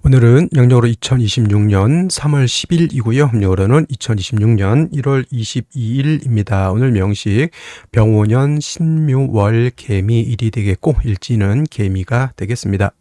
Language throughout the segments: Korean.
오늘은 양력으로 2026년 3월 10일이고요. 음력으로는 2026년 1월 22일입니다. 오늘 명식 병오년 신묘월 개미일이 되겠고 일지는 개미가 되겠습니다.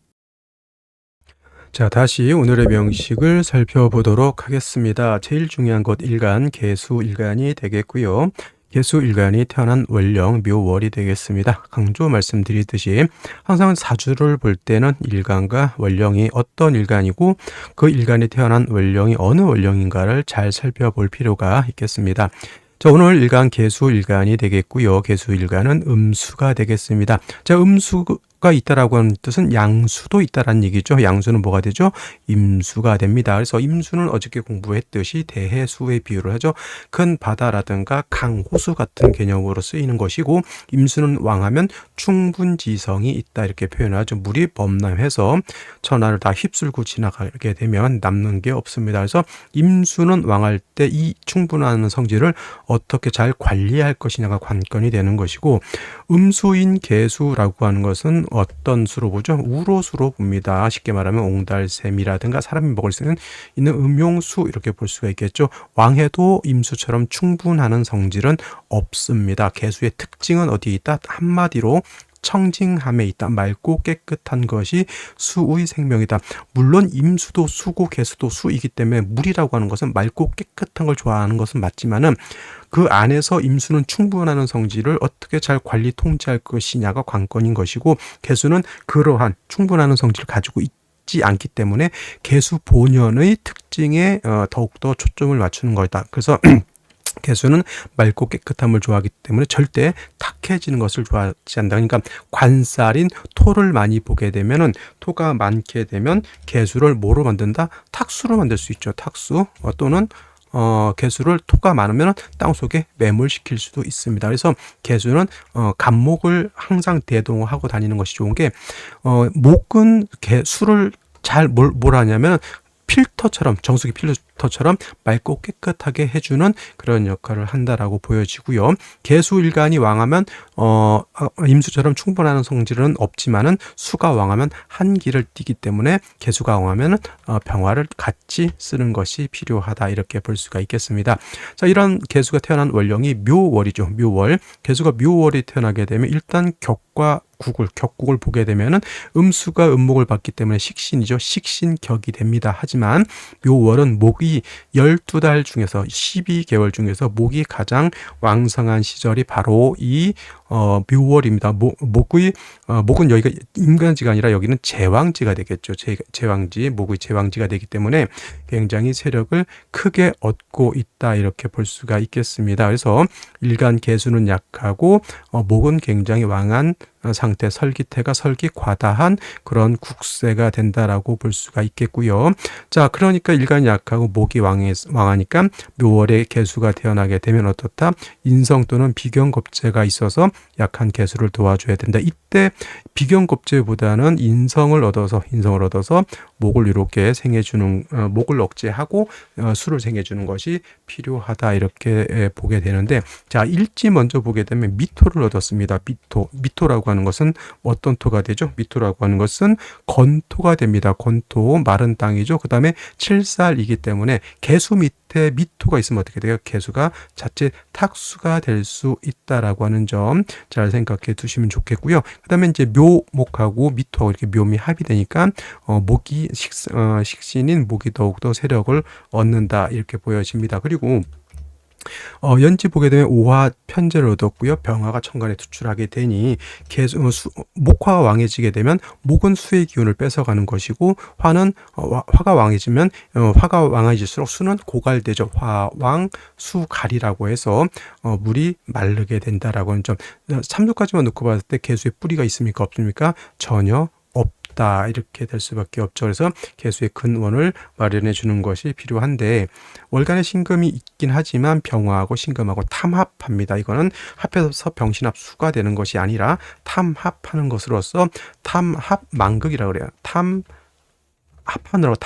자, 다시 오늘의 명식을 살펴보도록 하겠습니다. 제일 중요한 것 일간, 개수일간이 되겠고요. 개수일간이 태어난 월령, 묘월이 되겠습니다. 강조 말씀드리듯이 항상 사주를 볼 때는 일간과 월령이 어떤 일간이고 그 일간이 태어난 월령이 어느 월령인가를 잘 살펴볼 필요가 있겠습니다. 자, 오늘 일간 개수일간이 되겠고요. 개수일간은 음수가 되겠습니다. 자, 음수가 있다라고 하는 뜻은 양수도 있다라는 얘기죠. 양수는 뭐가 되죠? 임수가 됩니다. 그래서 임수는 어저께 공부했듯이 대해수의 비유를 하죠. 큰 바다라든가 강, 호수 같은 개념으로 쓰이는 것이고, 임수는 왕하면 충분지성이 있다 이렇게 표현하죠. 물이 범람해서 천하를 다 휩쓸고 지나가게 되면 남는 게 없습니다. 그래서 임수는 왕할 때 이 충분한 성질을 어떻게 잘 관리할 것이냐가 관건이 되는 것이고, 음수인 개수라고 하는 것은 어떤 수로 보죠? 우로수로 봅니다. 쉽게 말하면 옹달샘이라든가 사람이 먹을 수 있는 음용수 이렇게 볼 수가 있겠죠. 왕해도 임수처럼 충분하는 성질은 없습니다. 개수의 특징은 어디에 있다? 한마디로 청징함에 있다. 맑고 깨끗한 것이 수의 생명이다. 물론 임수도 수고 개수도 수이기 때문에 물이라고 하는 것은 맑고 깨끗한 걸 좋아하는 것은 맞지만은 그 안에서 임수는 충분한 성질을 어떻게 잘 관리 통제할 것이냐가 관건인 것이고, 개수는 그러한 충분한 성질을 가지고 있지 않기 때문에 개수 본연의 특징에 더욱더 초점을 맞추는 거다. 그래서 개수는 맑고 깨끗함을 좋아하기 때문에 절대 탁해지는 것을 좋아하지 않는다. 그러니까 관살인 토를 많이 보게 되면은, 토가 많게 되면 개수를 뭐로 만든다? 탁수로 만들 수 있죠. 탁수 또는 개수를 토가 많으면 땅속에 매몰시킬 수도 있습니다. 그래서 개수는 간목을 항상 대동하고 다니는 것이 좋은 게, 목은 개수를 잘 뭘 하냐면 필터처럼, 정수기 필터처럼 맑고 깨끗하게 해주는 그런 역할을 한다라고 보여지고요. 개수일간이 왕하면 임수처럼 충분한 성질은 없지만은 수가 왕하면 한기를 띠기 때문에 개수가 왕하면 병화를 같이 쓰는 것이 필요하다 이렇게 볼 수가 있겠습니다. 자, 이런 개수가 태어난 월령이 묘월이죠. 묘월. 개수가 묘월이 태어나게 되면 일단 격국을 보게 되면은 음수가 음목을 받기 때문에 식신이죠. 식신격이 됩니다. 하지만 묘월은 목이 12달 중에서 12개월 중에서 목이 가장 왕성한 시절이 바로 이 묘월입니다. 목은 여기가 임간지가 아니라 여기는 제왕지가 되겠죠. 제왕지, 목의 제왕지가 되기 때문에 굉장히 세력을 크게 얻고 있다 이렇게 볼 수가 있겠습니다. 그래서 일간 개수는 약하고 목은 굉장히 왕한 상태, 설기태가 설기 과다한 그런 국세가 된다라고 볼 수가 있겠고요. 자, 그러니까 일간이 약하고 목이 왕하니까 묘월에 개수가 태어나게 되면 어떻다? 인성 또는 비경겁제가 있어서 약한 개수를 도와줘야 된다. 이때 비경겁제보다는 인성을 얻어서 목을 이렇게 생해주는, 목을 억제하고 수를 생해주는 것이 필요하다 이렇게 보게 되는데, 자, 일지 먼저 보게 되면 미토를 얻었습니다. 미토라고 하는 것은 어떤 토가 되죠? 미토라고 하는 것은 건토가 됩니다. 건토, 마른 땅이죠. 그 다음에 칠살이기 때문에 개수 밑에 미토가 있으면 어떻게 돼요? 개수가 자칫 탁수가 될 수 있다라고 하는 점 잘 생각해 두시면 좋겠고요. 그 다음에 이제 묘목하고 미토하고 이렇게 묘미 합이 되니까 목이 식신인 목이 더욱더 세력을 얻는다 이렇게 보여집니다. 그리고 연지 보게 되면 오화 편제를 얻었고요. 병화가 천간에 투출하게 되니 목화가 왕해지게 되면 목은 수의 기운을 뺏어가는 것이고, 화가 왕해지면 화가 왕해질수록 수는 고갈되죠. 화왕 수갈이라고 해서 물이 마르게 된다라고 하는 점. 삼두까지만 놓고 봤을 때 개수의 뿌리가 있습니까? 없습니까? 전혀 없다 이렇게 될 수밖에 없죠. 그래서 개수의 근원을 마련해 주는 것이 필요한데, 월간에 신금이 있긴 하지만 병화하고 신금하고 탐합합니다. 이거는 합해서 병신합수가 되는 것이 아니라 탐합하는 것으로서 탐합만극이라고 그래요. 탐합하느라고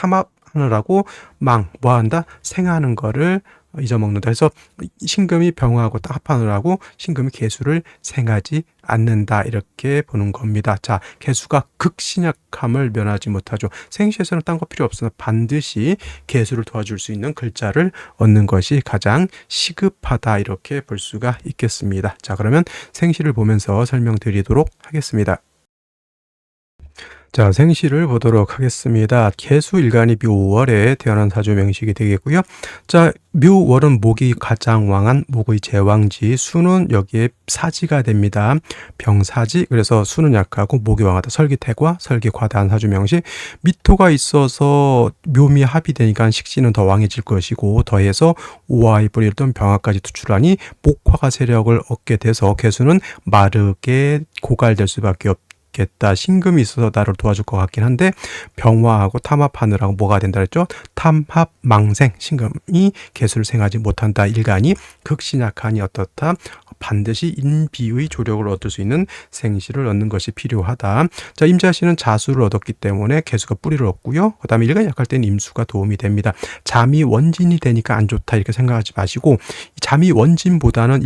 하느라고 뭐 한다? 생하는 거를 잊어먹는다. 그래서 신금이 병화하고 딱 합하느라고 신금이 개수를 생하지 않는다. 이렇게 보는 겁니다. 자, 개수가 극신약함을 면하지 못하죠. 생시에서는 딴 거 필요 없으나 반드시 개수를 도와줄 수 있는 글자를 얻는 것이 가장 시급하다. 이렇게 볼 수가 있겠습니다. 자, 그러면 생시를 보면서 설명드리도록 하겠습니다. 자, 생시를 보도록 하겠습니다. 개수일간이 묘월에 태어난 사주 명식이 되겠고요. 자, 묘월은 목이 가장 왕한 목의 제왕지, 수는 여기에 사지가 됩니다. 병사지, 그래서 수는 약하고 목이 왕하다. 설기태과, 설기과다한 사주 명식. 미토가 있어서 묘미 합이 되니까 식신은 더 왕해질 것이고, 더해서 오화의 뿌리였던 병화까지 투출하니 목화가 세력을 얻게 돼서 개수는 마르게 고갈될 수밖에 없다. 겠다. 신금이 있어서 나를 도와줄 것 같긴 한데 병화하고 탐합하느라고 뭐가 된다 그랬죠? 탐합 망생, 신금이 개수를 생하지 못한다. 일간이 극신약하니 어떻다? 반드시 인비의 조력을 얻을 수 있는 생시를 얻는 것이 필요하다. 자, 임자씨는 자수를 얻었기 때문에 개수가 뿌리를 얻고요. 그 다음에 일간이 약할 때는 임수가 도움이 됩니다. 잠이 원진이 되니까 안 좋다 이렇게 생각하지 마시고, 잠이 원진보다는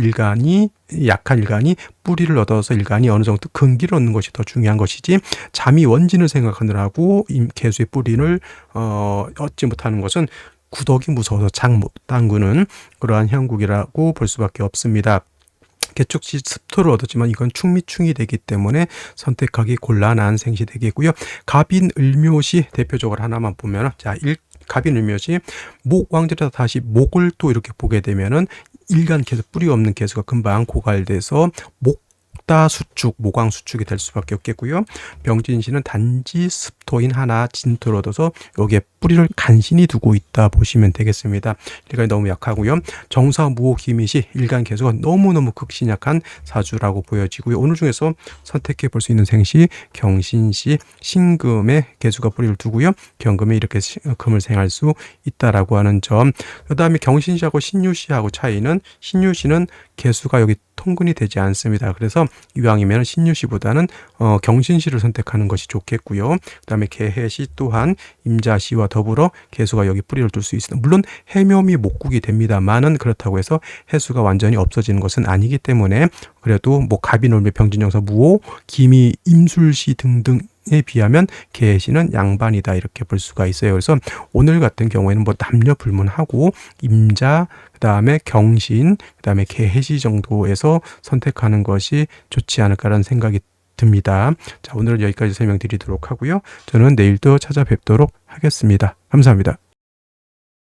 약한 일간이 뿌리를 얻어서 일간이 어느 정도 근기를 얻는 것이 더 중요한 것이지, 잠이 원진을 생각하느라고 개수의 뿌리를 얻지 못하는 것은 구덕이 무서워서 장 못 담그는 그러한 형국이라고 볼 수밖에 없습니다. 개축시 습토를 얻었지만 이건 충미충이 되기 때문에 선택하기 곤란한 생시 되겠고요. 갑인을묘시 대표적으로 하나만 보면, 자, 갑인을묘시 목왕절에서 다시 목을 또 이렇게 보게 되면은 일간 개수, 뿌리 없는 개수가 금방 고갈돼서 목다수축, 모광수축이 될 수밖에 없겠고요. 병진시는 단지 습토인 하나 진토를 얻어서 여기에 뿌리를 간신히 두고 있다 보시면 되겠습니다. 일간이 너무 약하고요. 정사무호기미시 일간 개수가 너무너무 극신약한 사주라고 보여지고요. 오늘 중에서 선택해 볼 수 있는 생시 경신시, 신금의 개수가 뿌리를 두고요. 경금에 이렇게 금을 생할 수 있다라고 하는 점. 그 다음에 경신시하고 신유시하고 차이는, 신유시는 개수가 여기 통근이 되지 않습니다. 그래서 이왕이면 신유시보다는 경신시를 선택하는 것이 좋겠고요. 그 다음에 개해시 또한 임자시와 더불어 개수가 여기 뿌리를 둘 수 있습니다. 물론 해묘미 목국이 됩니다만은 그렇다고 해서 해수가 완전히 없어지는 것은 아니기 때문에, 그래도 뭐 갑인올묘, 병진영사, 무호, 기미, 임술시 등등에 비하면 개해시는 양반이다 이렇게 볼 수가 있어요. 그래서 오늘 같은 경우에는 뭐 남녀 불문하고 임자, 그 다음에 경신, 그 다음에 개해시 정도에서 선택하는 것이 좋지 않을까라는 생각이 듭니다. 자, 오늘은 여기까지 설명드리도록 하고요. 저는 내일 또 찾아뵙도록 하겠습니다. 감사합니다.